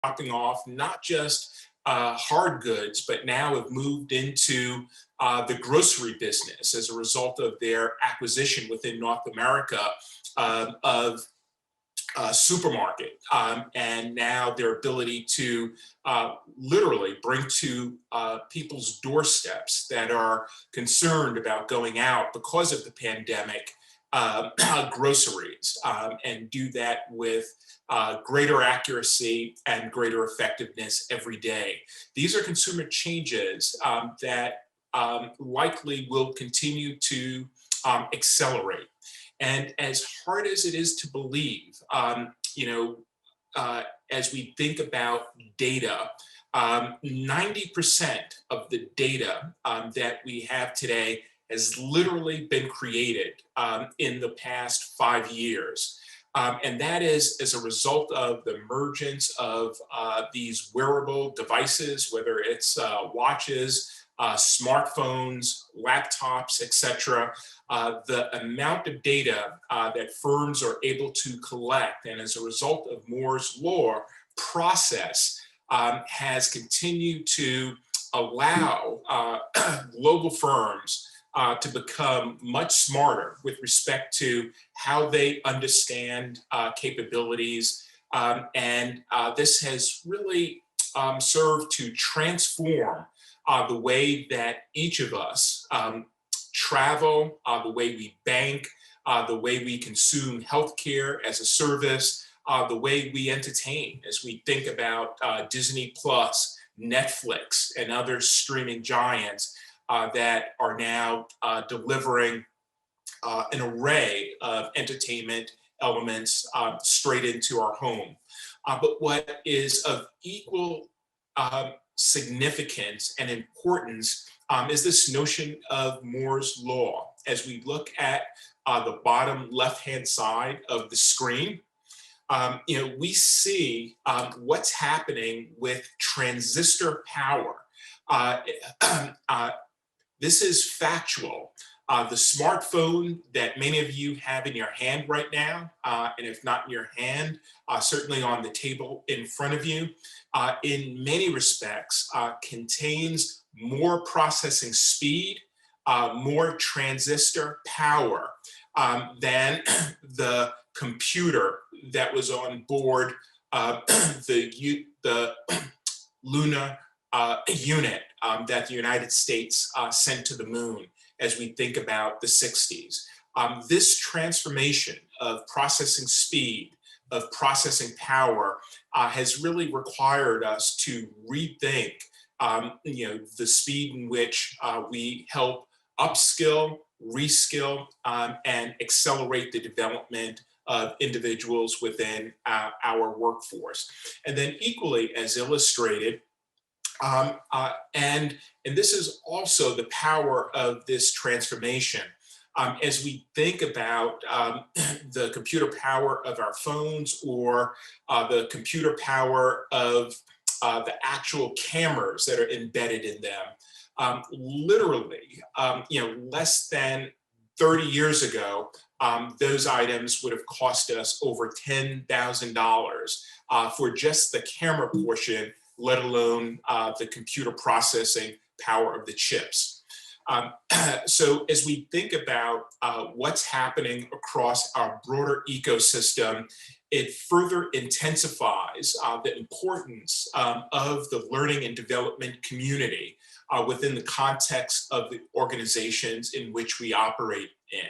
dropping off not just hard goods, but now have moved into the grocery business as a result of their acquisition within North America of supermarket, and now their ability to literally bring to people's doorsteps that are concerned about going out because of the pandemic groceries, and do that with greater accuracy and greater effectiveness every day. These are consumer changes that likely will continue to accelerate. And as hard as it is to believe, as we think about data, 90% of the data that we have today has literally been created in the past 5 years. And that is as a result of the emergence of these wearable devices, whether it's watches, smartphones, laptops, etc. The amount of data that firms are able to collect, and as a result of Moore's law process, has continued to allow global firms to become much smarter with respect to how they understand capabilities. And this has really served to transform the way that each of us travel, the way we bank, the way we consume healthcare as a service, the way we entertain as we think about Disney Plus, Netflix, and other streaming giants that are now delivering an array of entertainment elements straight into our home. But what is of equal significance and importance is this notion of Moore's law. As we look at the bottom left-hand side of the screen, we see what's happening with transistor power. This is factual. The smartphone that many of you have in your hand right now, and if not in your hand, certainly on the table in front of you, in many respects contains more processing speed, more transistor power than the computer that was on board the lunar unit that the United States sent to the moon as we think about the 60s. This transformation of processing speed, of processing power, has really required us to rethink the speed in which we help upskill, reskill, and accelerate the development of individuals within our workforce. And then equally as illustrated, and this is also the power of this transformation. As we think about the computer power of our phones, or the computer power of the actual cameras that are embedded in them, literally, less than 30 years ago, those items would have cost us over $10,000 for just the camera portion, let alone the computer processing power of the chips. So as we think about what's happening across our broader ecosystem, it further intensifies the importance of the learning and development community within the context of the organizations in which we operate in,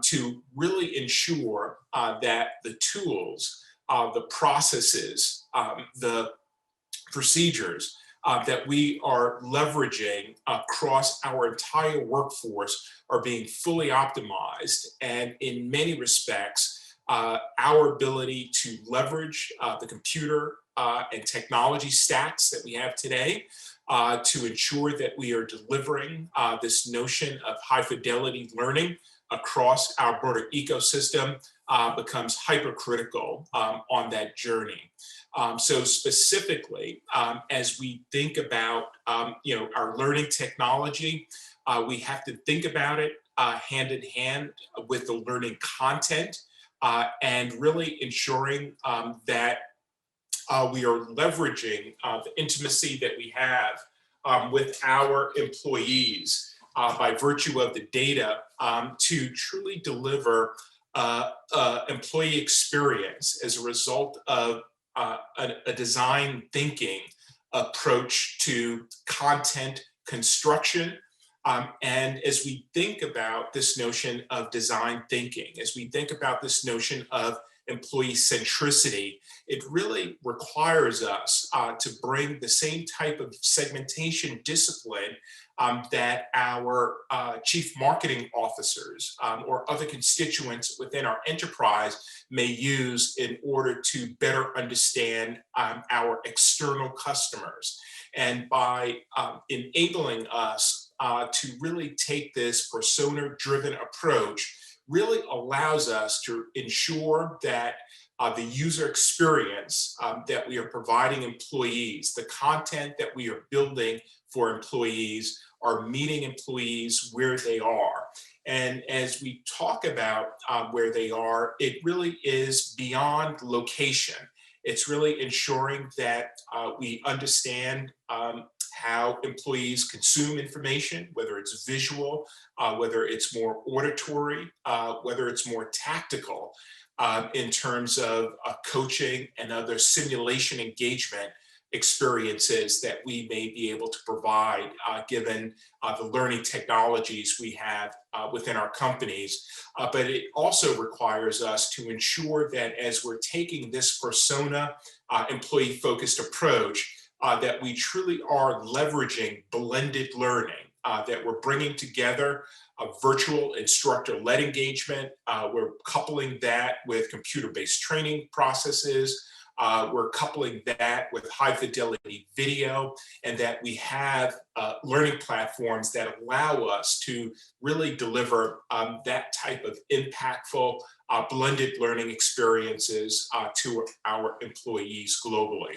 to really ensure that the tools, the processes, the procedures that we are leveraging across our entire workforce are being fully optimized. And in many respects, our ability to leverage the computer and technology stacks that we have today to ensure that we are delivering this notion of high fidelity learning across our broader ecosystem becomes hypercritical on that journey. So specifically, as we think about our learning technology, we have to think about it hand in hand with the learning content, and really ensuring that we are leveraging the intimacy that we have with our employees by virtue of the data to truly deliver employee experience as a result of a design thinking approach to content construction. And as we think about this notion of design thinking, as we think about this notion of employee centricity, it really requires us to bring the same type of segmentation discipline that our chief marketing officers or other constituents within our enterprise may use in order to better understand our external customers. And by enabling us to really take this persona-driven approach, really allows us to ensure that the user experience that we are providing employees, the content that we are building for employees, are meeting employees where they are. And as we talk about where they are, it really is beyond location. It's really ensuring that we understand how employees consume information, whether it's visual, whether it's more auditory, whether it's more tactical, in terms of coaching and other simulation engagement experiences that we may be able to provide given the learning technologies we have within our companies. But it also requires us to ensure that as we're taking this persona employee-focused approach, that we truly are leveraging blended learning, that we're bringing together a virtual instructor-led engagement. We're coupling that with computer-based training processes. We're coupling that with high-fidelity video, and that we have learning platforms that allow us to really deliver that type of impactful blended learning experiences to our employees globally.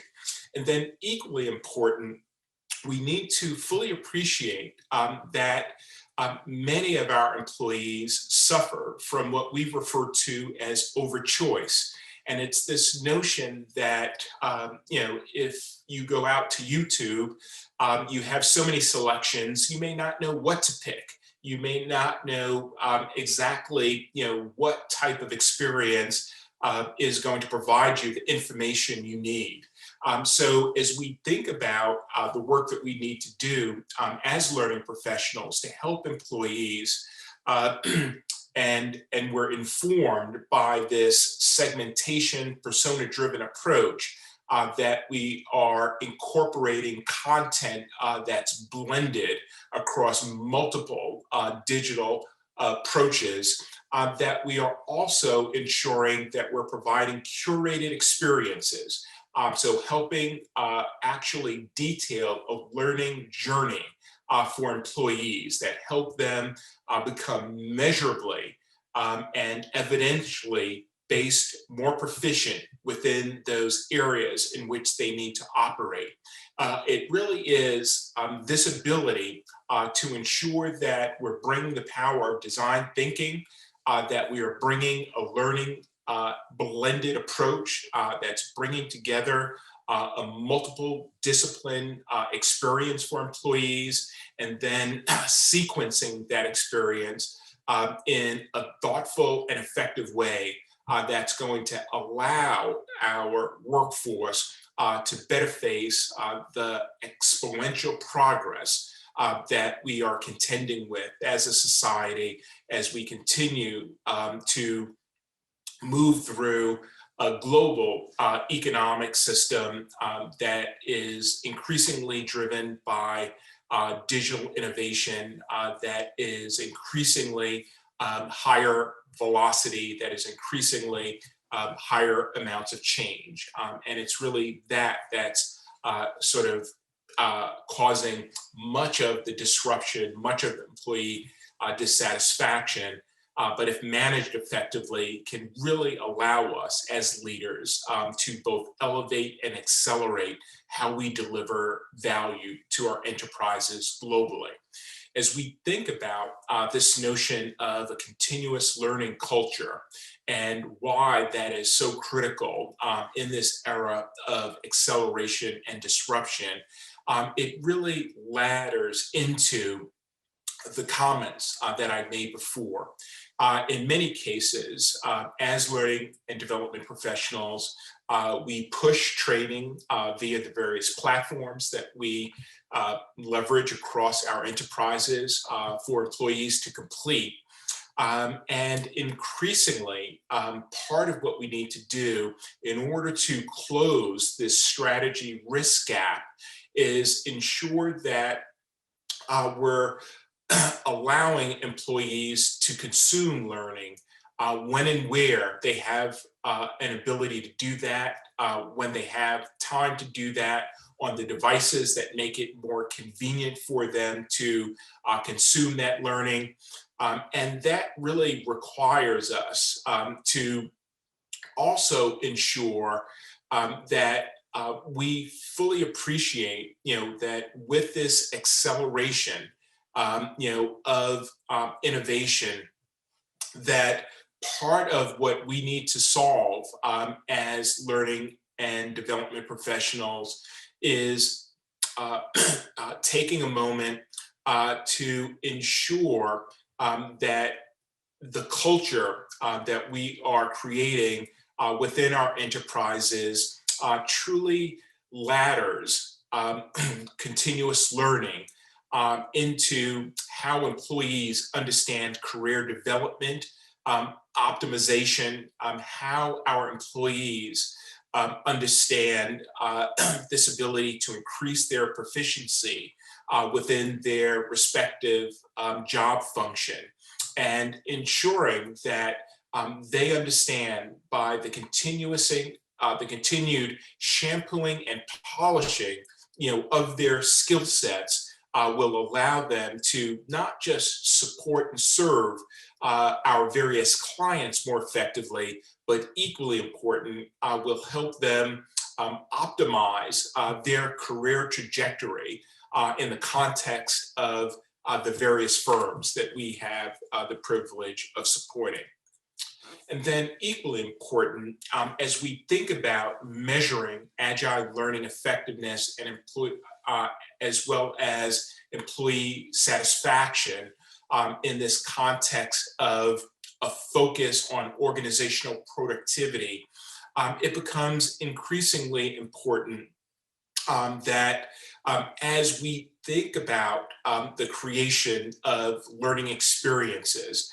And then equally important, we need to fully appreciate that many of our employees suffer from what we refer to as overchoice. And it's this notion that, if you go out to YouTube, you have so many selections, you may not know what to pick. You may not know exactly, what type of experience is going to provide you the information you need. So as we think about the work that we need to do as learning professionals to help employees, and we're informed by this segmentation, persona-driven approach, that we are incorporating content that's blended across multiple digital approaches, that we are also ensuring that we're providing curated experiences. So helping actually detail a learning journey for employees that help them become measurably and evidentially based more proficient within those areas in which they need to operate. It really is this ability to ensure that we're bringing the power of design thinking, that we are bringing a learning blended approach that's bringing together a multiple discipline experience for employees, and then sequencing that experience in a thoughtful and effective way that's going to allow our workforce to better face the exponential progress that we are contending with as a society as we continue to move through a global economic system that is increasingly driven by digital innovation, that is increasingly higher velocity, that is increasingly higher amounts of change. And it's really that's sort of causing much of the disruption, much of the employee dissatisfaction, but if managed effectively, can really allow us as leaders to both elevate and accelerate how we deliver value to our enterprises globally. as we think about this notion of a continuous learning culture and why that is so critical in this era of acceleration and disruption, it really ladders into the comments that I made before. In many cases, as learning and development professionals, we push training via the various platforms that we leverage across our enterprises for employees to complete. And increasingly, part of what we need to do in order to close this strategy risk gap is ensure that we're allowing employees to consume learning when and where they have an ability to do that, when they have time to do that on the devices that make it more convenient for them to consume that learning. And that really requires us to also ensure that we fully appreciate, that with this acceleration, of innovation, that part of what we need to solve as learning and development professionals is taking a moment to ensure that the culture that we are creating within our enterprises truly ladders continuous learning into how employees understand career development, optimization, how our employees understand this ability to increase their proficiency within their respective job function, and ensuring that they understand by the continued shampooing and polishing, of their skill sets will allow them to not just support and serve our various clients more effectively, but equally important, will help them optimize their career trajectory in the context of the various firms that we have the privilege of supporting. And then equally important, as we think about measuring agile learning effectiveness and as well as employee satisfaction in this context of a focus on organizational productivity, it becomes increasingly important that as we think about the creation of learning experiences,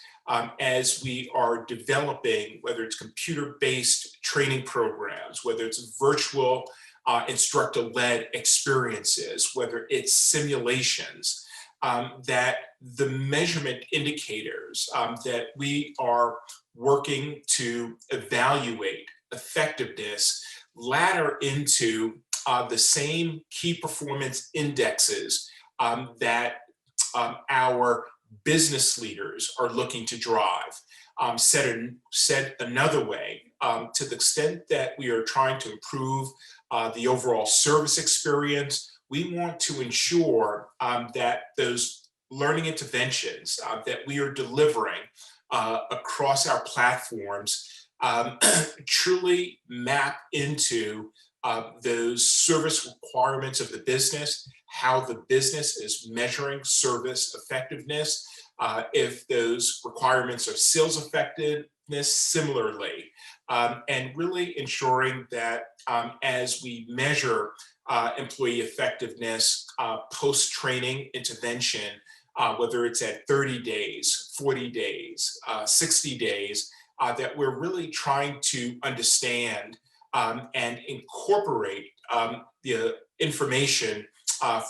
as we are developing, whether it's computer-based training programs, whether it's virtual instructor-led experiences, whether it's simulations, that the measurement indicators that we are working to evaluate effectiveness ladder into the same key performance indexes that our business leaders are looking to drive. Said another way, to the extent that we are trying to improve the overall service experience, we want to ensure that those learning interventions that we are delivering across our platforms truly map into those service requirements of the business, how the business is measuring service effectiveness, if those requirements are sales effectiveness similarly, and really ensuring that as we measure employee effectiveness post-training intervention, whether it's at 30 days, 40 days, 60 days, that we're really trying to understand and incorporate the information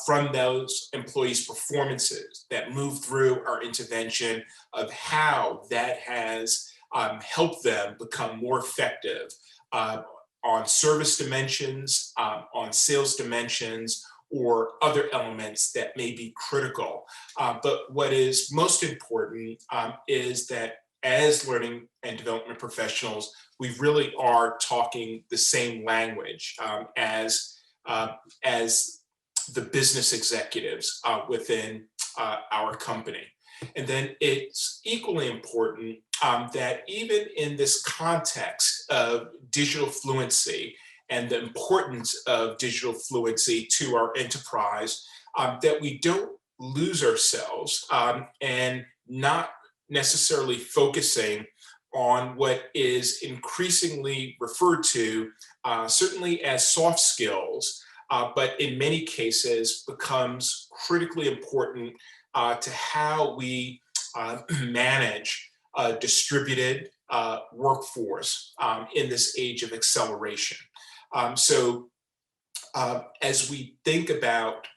from those employees' performances that move through our intervention, of how that has helped them become more effective on service dimensions, on sales dimensions, or other elements that may be critical. But what is most important is that as learning and development professionals, we really are talking the same language as the business executives within our company. And then it's equally important that even in this context of digital fluency and the importance of digital fluency to our enterprise, that we don't lose ourselves and not necessarily focusing on what is increasingly referred to, certainly as soft skills, but in many cases becomes critically important to how we manage a distributed workforce in this age of acceleration. So as we think about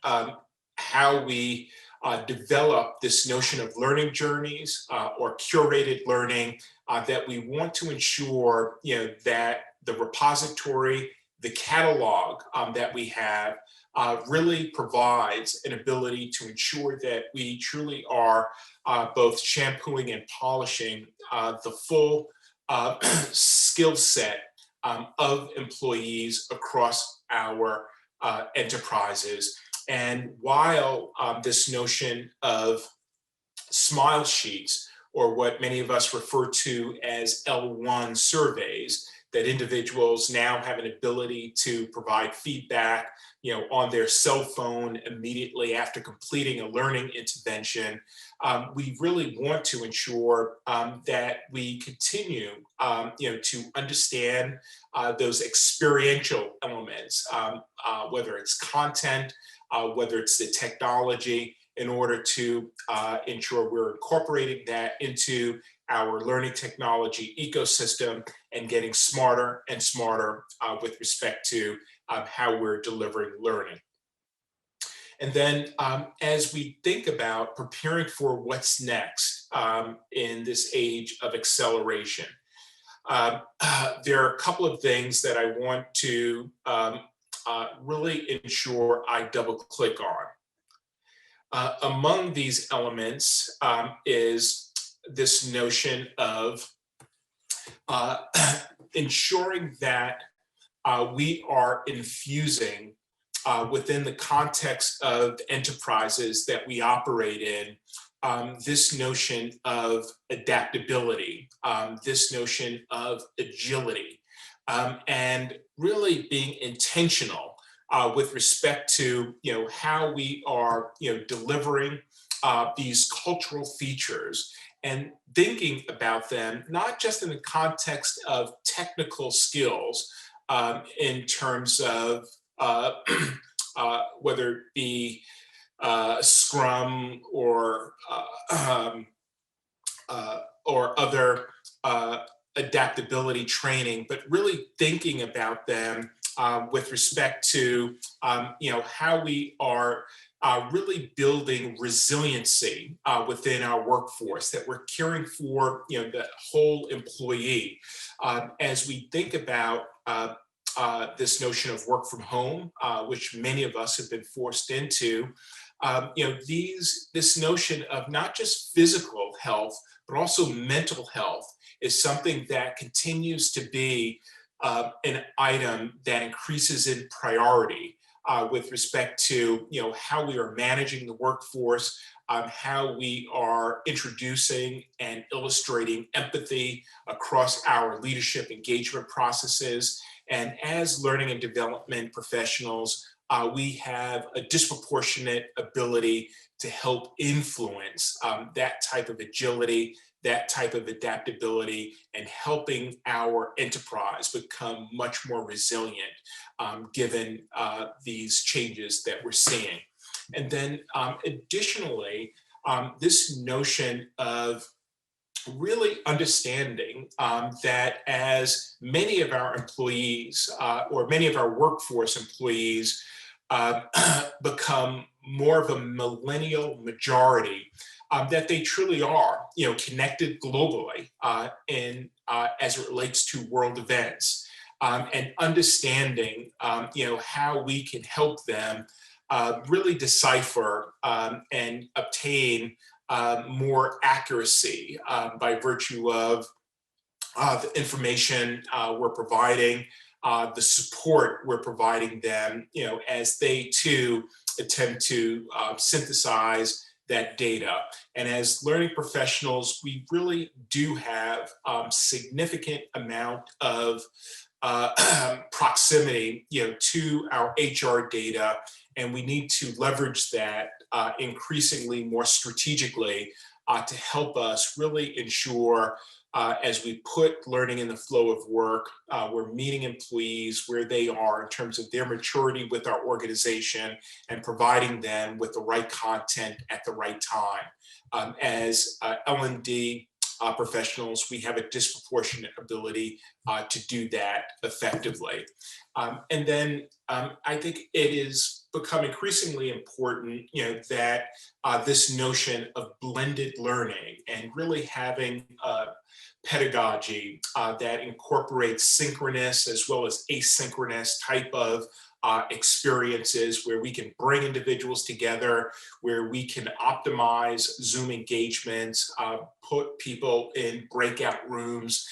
how we develop this notion of learning journeys or curated learning, that we want to ensure, that the repository, the catalog that we have really provides an ability to ensure that we truly are both shampooing and polishing the full skill set of employees across our enterprises. And while this notion of smile sheets, or what many of us refer to as L1 surveys, that individuals now have an ability to provide feedback, on their cell phone immediately after completing a learning intervention. We really want to ensure that we continue, to understand those experiential elements, whether it's content, whether it's the technology, in order to ensure we're incorporating that into our learning technology ecosystem and getting smarter and smarter with respect to how we're delivering learning. And then as we think about preparing for what's next in this age of acceleration, there are a couple of things that I want to really ensure I double click on. Among these elements is this notion of ensuring that we are infusing within the context of enterprises that we operate in, this notion of adaptability, this notion of agility, and really being intentional with respect to how we are delivering these cultural features, and thinking about them not just in the context of technical skills in terms of whether it be Scrum or other adaptability training, but really thinking about them with respect to how we are really building resiliency within our workforce, that we're caring for the whole employee. As we think about this notion of work from home, which many of us have been forced into, this notion of not just physical health, but also mental health is something that continues to be an item that increases in priority with respect to how we are managing the workforce, how we are introducing and illustrating empathy across our leadership engagement processes. And as learning and development professionals, we have a disproportionate ability to help influence that type of agility, that type of adaptability, and helping our enterprise become much more resilient given these changes that we're seeing. And then additionally, this notion of really understanding that as many of our employees or many of our workforce employees become more of a millennial majority, that they truly are, connected globally as it relates to world events, and understanding, how we can help them really decipher and obtain more accuracy by virtue of the information we're providing, the support we're providing them, as they too attempt to synthesize that data. And as learning professionals, we really do have significant amount of proximity, to our HR data, and we need to leverage that increasingly more strategically to help us really ensure, as we put learning in the flow of work, we're meeting employees where they are in terms of their maturity with our organization and providing them with the right content at the right time. As L&D professionals, we have a disproportionate ability to do that effectively. And then I think it is become increasingly important, that this notion of blended learning and really having pedagogy that incorporates synchronous as well as asynchronous type of experiences where we can bring individuals together, where we can optimize Zoom engagements, put people in breakout rooms,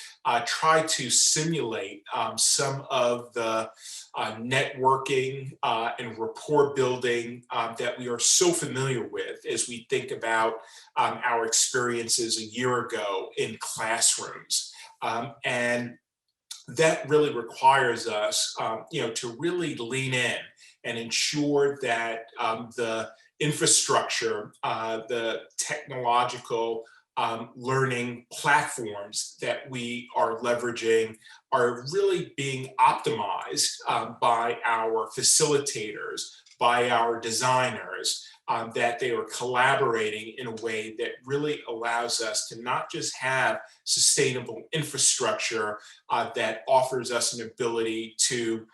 try to simulate some of the networking and rapport building that we are so familiar with as we think about our experiences a year ago in classrooms. And that really requires us, to really lean in and ensure that the infrastructure, the technological learning platforms that we are leveraging are really being optimized by our facilitators, by our designers, that they are collaborating in a way that really allows us to not just have sustainable infrastructure that offers us an ability to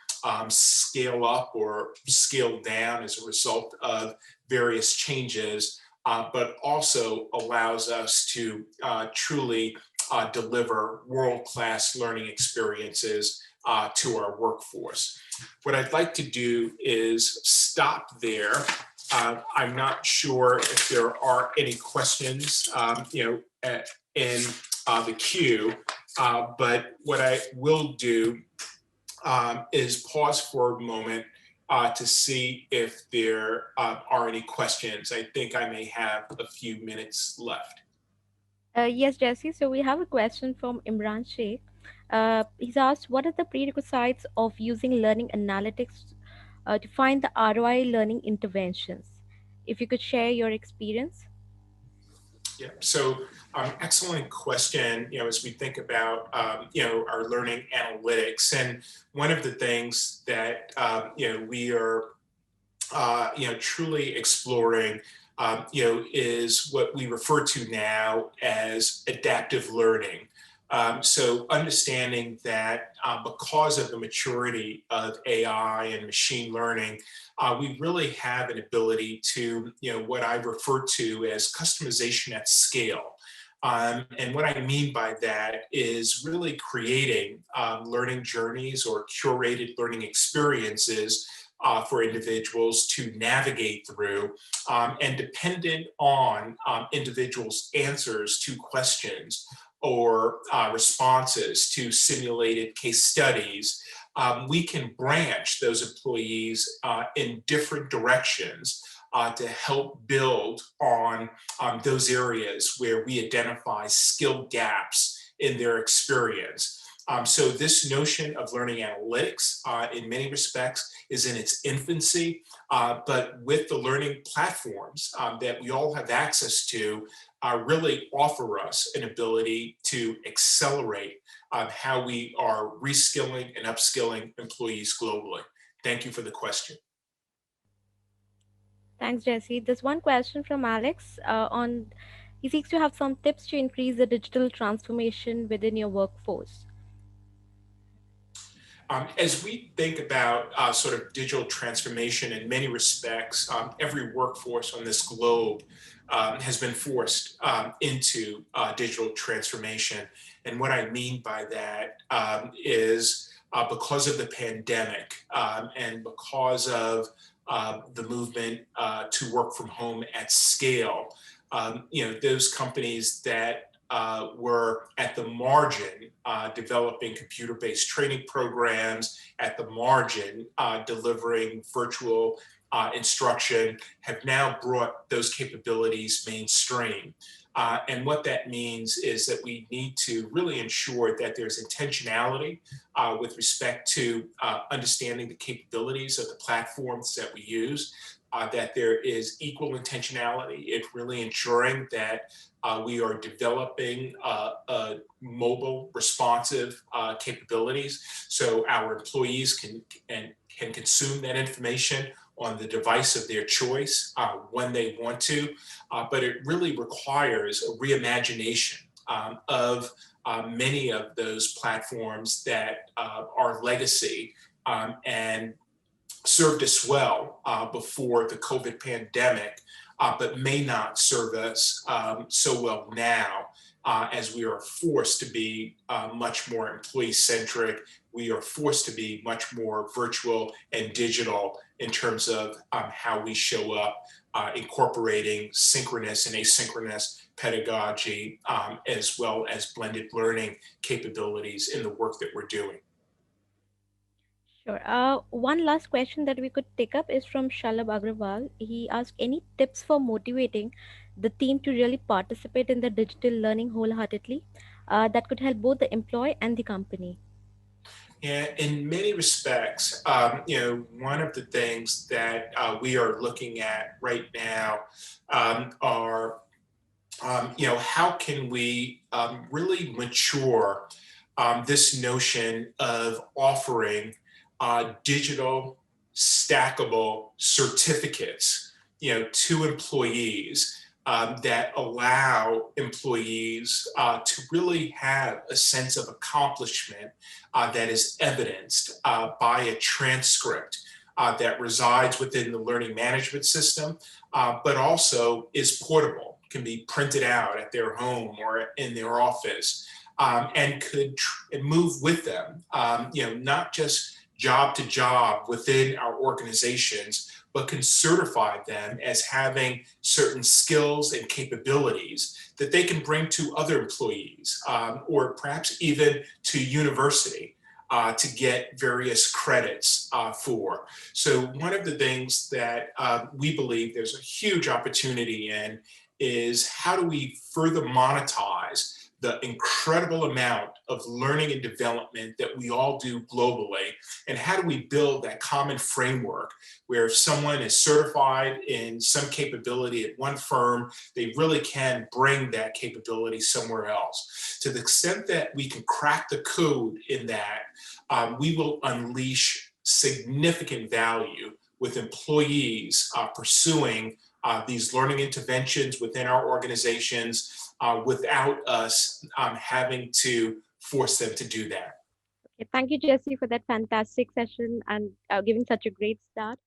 scale up or scale down as a result of various changes, but also allows us to truly deliver world-class learning experiences to our workforce. What I'd like to do is stop there. I'm not sure if there are any questions, in the queue, but what I will do is pause for a moment to see if there are any questions. I think I may have a few minutes left. Yes, Jesse. So we have a question from Imran Sheikh. He's asked, what are the prerequisites of using learning analytics to find the ROI learning interventions? If you could share your experience. Yeah, so excellent question, as we think about, our learning analytics. And one of the things that, we are, truly exploring, is what we refer to now as adaptive learning. So understanding that because of the maturity of AI and machine learning, we really have an ability to, what I refer to as customization at scale. And what I mean by that is really creating learning journeys or curated learning experiences for individuals to navigate through, and dependent on individuals' answers to questions or responses to simulated case studies, we can branch those employees in different directions to help build on those areas where we identify skill gaps in their experience. So this notion of learning analytics, in many respects, is in its infancy, but with the learning platforms that we all have access to, really offer us an ability to accelerate how we are reskilling and upskilling employees globally. Thank you for the question. Thanks, Jesse. There's one question from Alex he seeks to have some tips to increase the digital transformation within your workforce. As we think about sort of digital transformation in many respects, every workforce on this globe has been forced into digital transformation. And what I mean by that is because of the pandemic and because of the movement to work from home at scale, those companies that were at the margin developing computer-based training programs, at the margin delivering virtual instruction have now brought those capabilities mainstream. And what that means is that we need to really ensure that there's intentionality with respect to understanding the capabilities of the platforms that we use, that there is equal intentionality in really ensuring that we are developing mobile responsive capabilities so our employees can consume that information on the device of their choice when they want to, but it really requires a reimagination of many of those platforms that are legacy and served us well before the COVID pandemic, but may not serve us so well now as we are forced to be much more employee centric. We are forced to be much more virtual and digital in terms of how we show up, incorporating synchronous and asynchronous pedagogy, as well as blended learning capabilities in the work that we're doing. Sure. One last question that we could take up is from Shalab Agrawal. He asked any tips for motivating the team to really participate in the digital learning wholeheartedly that could help both the employee and the company. And in many respects, one of the things that we are looking at right now are, how can we really mature this notion of offering digital stackable certificates, to employees that allow employees to really have a sense of accomplishment that is evidenced by a transcript that resides within the learning management system, but also is portable, can be printed out at their home or in their office, and could move with them, not just job to job within our organizations, but can certify them as having certain skills and capabilities that they can bring to other employees, or perhaps even to university to get various credits for. So one of the things that we believe there's a huge opportunity in is how do we further monetize the incredible amount of learning and development that we all do globally, and how do we build that common framework where if someone is certified in some capability at one firm, they really can bring that capability somewhere else. To the extent that we can crack the code in that, we will unleash significant value with employees pursuing these learning interventions within our organizations without us having to force them to do that. Okay, thank you, Jesse, for that fantastic session and giving such a great start.